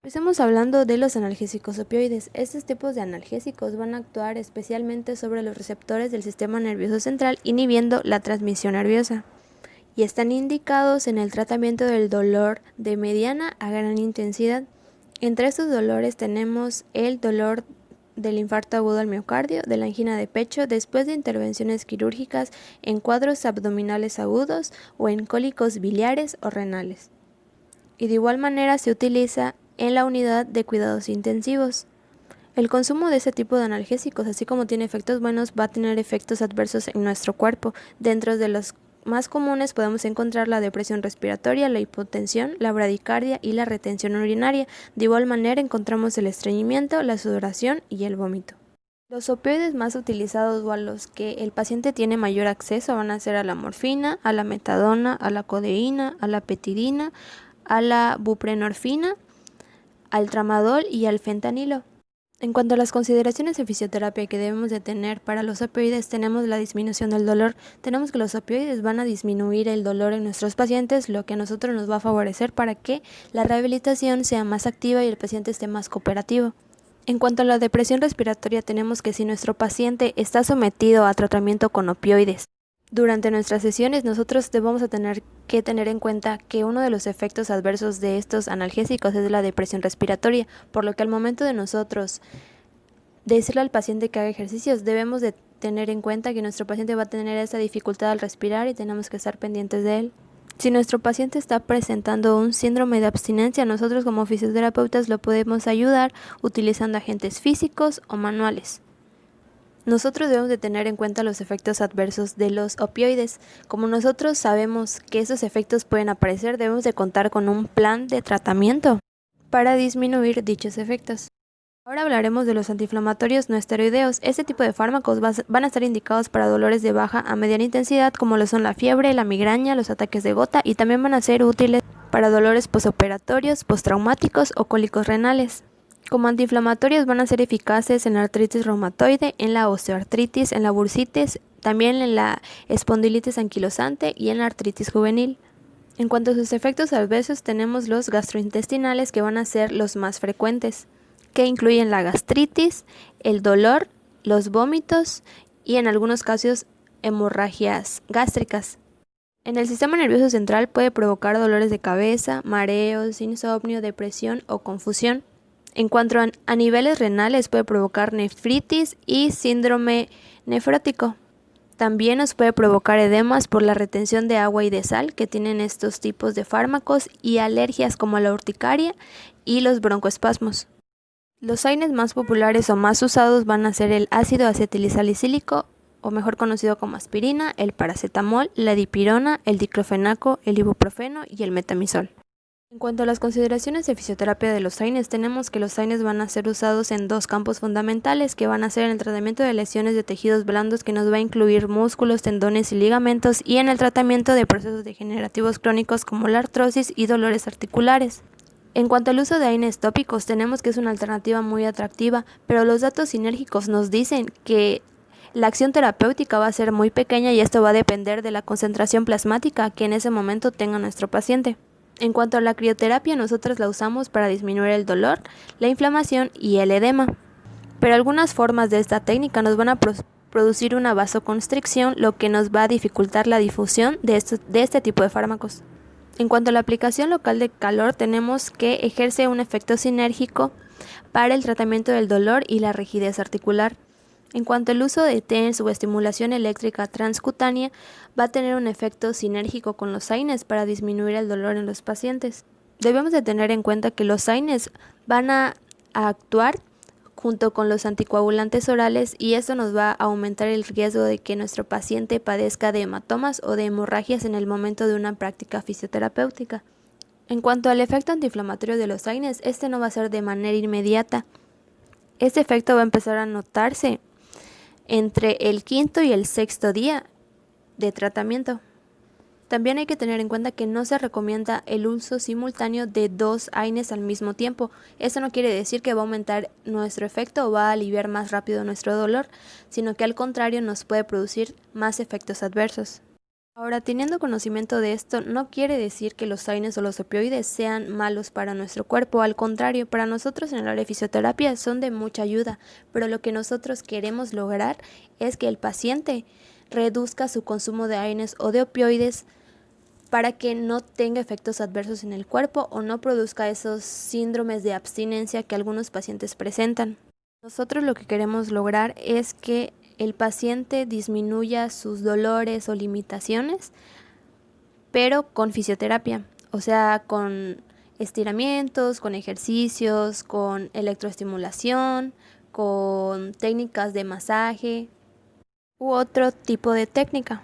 Empecemos hablando de los analgésicos opioides. Estos tipos de analgésicos van a actuar especialmente sobre los receptores del sistema nervioso central, inhibiendo la transmisión nerviosa, y están indicados en el tratamiento del dolor de mediana a gran intensidad. Entre estos dolores tenemos el dolor del infarto agudo al miocardio, de la angina de pecho después de intervenciones quirúrgicas, en cuadros abdominales agudos o en cólicos biliares o renales. Y de igual manera se utiliza en la unidad de cuidados intensivos. El consumo de ese tipo de analgésicos, así como tiene efectos buenos, va a tener efectos adversos en nuestro cuerpo. Dentro de los más comunes podemos encontrar la depresión respiratoria, la hipotensión, la bradicardia y la retención urinaria. De igual manera encontramos el estreñimiento, la sudoración y el vómito. Los opioides más utilizados o a los que el paciente tiene mayor acceso van a ser a la morfina, a la metadona, a la codeína, a la petidina, a la buprenorfina, al tramadol y al fentanilo. En cuanto a las consideraciones en fisioterapia que debemos de tener para los opioides, tenemos la disminución del dolor. Tenemos que los opioides van a disminuir el dolor en nuestros pacientes, lo que a nosotros nos va a favorecer para que la rehabilitación sea más activa y el paciente esté más cooperativo. En cuanto a la depresión respiratoria, tenemos que si nuestro paciente está sometido a tratamiento con opioides, durante nuestras sesiones nosotros debemos tener que tener en cuenta que uno de los efectos adversos de estos analgésicos es la depresión respiratoria, por lo que al momento de nosotros decirle al paciente que haga ejercicios, debemos de tener en cuenta que nuestro paciente va a tener esa dificultad al respirar y tenemos que estar pendientes de él. Si nuestro paciente está presentando un síndrome de abstinencia, nosotros como fisioterapeutas lo podemos ayudar utilizando agentes físicos o manuales. Nosotros debemos de tener en cuenta los efectos adversos de los opioides. Como nosotros sabemos que esos efectos pueden aparecer, debemos de contar con un plan de tratamiento para disminuir dichos efectos. Ahora hablaremos de los antiinflamatorios no esteroideos. Este tipo de fármacos van a estar indicados para dolores de baja a mediana intensidad, como lo son la fiebre, la migraña, los ataques de gota, y también van a ser útiles para dolores posoperatorios, postraumáticos o cólicos renales. Como antiinflamatorios van a ser eficaces en la artritis reumatoide, en la osteoartritis, en la bursitis, también en la espondilitis anquilosante y en la artritis juvenil. En cuanto a sus efectos adversos, tenemos los gastrointestinales, que van a ser los más frecuentes, que incluyen la gastritis, el dolor, los vómitos y en algunos casos hemorragias gástricas. En el sistema nervioso central puede provocar dolores de cabeza, mareos, insomnio, depresión o confusión. En cuanto a niveles renales, puede provocar nefritis y síndrome nefrótico. También nos puede provocar edemas por la retención de agua y de sal que tienen estos tipos de fármacos, y alergias como la urticaria y los broncoespasmos. Los AINES más populares o más usados van a ser el ácido acetilsalicílico, o mejor conocido como aspirina, el paracetamol, la dipirona, el diclofenaco, el ibuprofeno y el metamizol. En cuanto a las consideraciones de fisioterapia de los AINES, tenemos que los AINES van a ser usados en dos campos fundamentales, que van a ser en el tratamiento de lesiones de tejidos blandos, que nos va a incluir músculos, tendones y ligamentos, y en el tratamiento de procesos degenerativos crónicos como la artrosis y dolores articulares. En cuanto al uso de AINES tópicos, tenemos que es una alternativa muy atractiva, pero los datos sinérgicos nos dicen que la acción terapéutica va a ser muy pequeña y esto va a depender de la concentración plasmática que en ese momento tenga nuestro paciente. En cuanto a la crioterapia, nosotros la usamos para disminuir el dolor, la inflamación y el edema. Pero algunas formas de esta técnica nos van a producir una vasoconstricción, lo que nos va a dificultar la difusión de este tipo de fármacos. En cuanto a la aplicación local de calor, tenemos que ejerce un efecto sinérgico para el tratamiento del dolor y la rigidez articular. En cuanto al uso de TENS o estimulación eléctrica transcutánea, va a tener un efecto sinérgico con los AINES para disminuir el dolor en los pacientes. Debemos de tener en cuenta que los AINES van a actuar junto con los anticoagulantes orales, y esto nos va a aumentar el riesgo de que nuestro paciente padezca de hematomas o de hemorragias en el momento de una práctica fisioterapéutica. En cuanto al efecto antiinflamatorio de los AINES, este no va a ser de manera inmediata. Este efecto va a empezar a notarse entre el quinto y el sexto día de tratamiento. También hay que tener en cuenta que no se recomienda el uso simultáneo de dos AINES al mismo tiempo. Esto no quiere decir que va a aumentar nuestro efecto o va a aliviar más rápido nuestro dolor, sino que al contrario nos puede producir más efectos adversos. Ahora, teniendo conocimiento de esto, no quiere decir que los AINES o los opioides sean malos para nuestro cuerpo. Al contrario, para nosotros en el área de fisioterapia son de mucha ayuda, pero lo que nosotros queremos lograr es que el paciente reduzca su consumo de AINES o de opioides para que no tenga efectos adversos en el cuerpo o no produzca esos síndromes de abstinencia que algunos pacientes presentan. Nosotros lo que queremos lograr es que el paciente disminuya sus dolores o limitaciones, pero con fisioterapia, o sea, con estiramientos, con ejercicios, con electroestimulación, con técnicas de masaje u otro tipo de técnica.